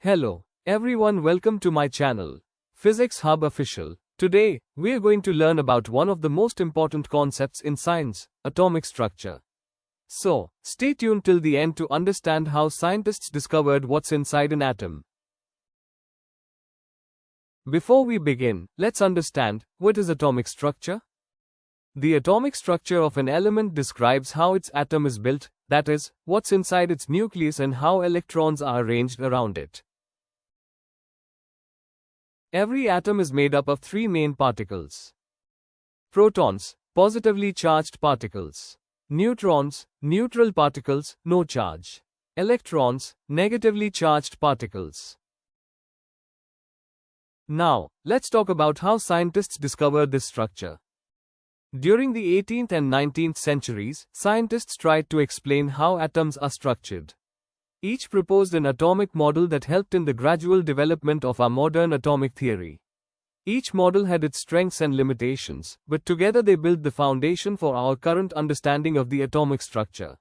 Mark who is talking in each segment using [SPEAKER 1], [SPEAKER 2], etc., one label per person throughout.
[SPEAKER 1] Hello, everyone, welcome to my channel, Physics Hub Official. Today, we are going to learn about one of the most important concepts in science, atomic structure. So, stay tuned till the end to understand how scientists discovered what's inside an atom. Before we begin, let's understand, what is atomic structure? The atomic structure of an element describes how its atom is built, that is, what's inside its nucleus and how electrons are arranged around it. Every atom is made up of three main particles. Protons, positively charged particles. Neutrons, neutral particles, no charge. Electrons, negatively charged particles. Now, let's talk about how scientists discovered this structure. During the 18th and 19th centuries, scientists tried to explain how atoms are structured. Each proposed an atomic model that helped in the gradual development of our modern atomic theory. Each model had its strengths and limitations, but together they built the foundation for our current understanding of the atomic structure.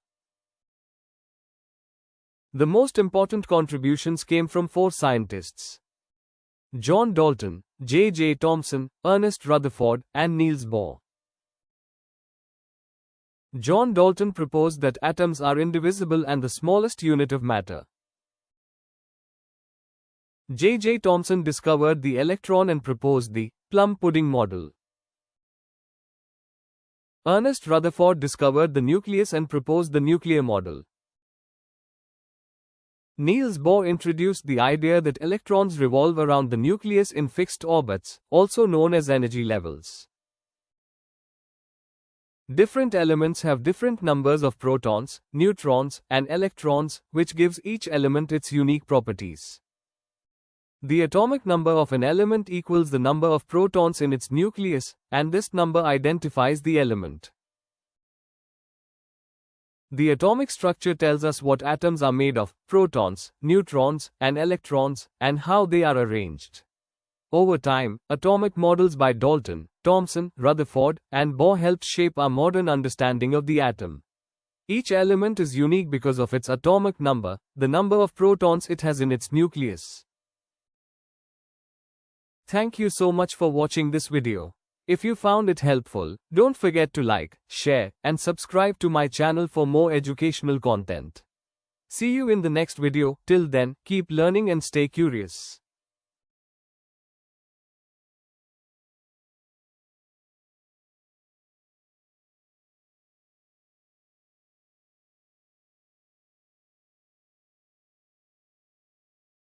[SPEAKER 1] The most important contributions came from four scientists: John Dalton, J. Thomson, Ernest Rutherford, and Niels Bohr. John Dalton proposed that atoms are indivisible and the smallest unit of matter. J. Thomson discovered the electron and proposed the Plum pudding model. Ernest Rutherford discovered the nucleus and proposed the nuclear model. Niels Bohr introduced the idea that electrons revolve around the nucleus in fixed orbits, also known as energy levels. Different elements have different numbers of protons, neutrons, and electrons, which gives each element its unique properties. The atomic number of an element equals the number of protons in its nucleus, and this number identifies the element. The atomic structure tells us what atoms are made of: protons, neutrons, and electrons, and how they are arranged. Over time, atomic models by Dalton, Thomson, Rutherford, and Bohr helped shape our modern understanding of the atom. Each element is unique because of its atomic number, the number of protons it has in its nucleus. Thank you so much for watching this video. If you found it helpful, don't forget to like, share, and subscribe to my channel for more educational content. See you in the next video. Till then, keep learning and stay curious.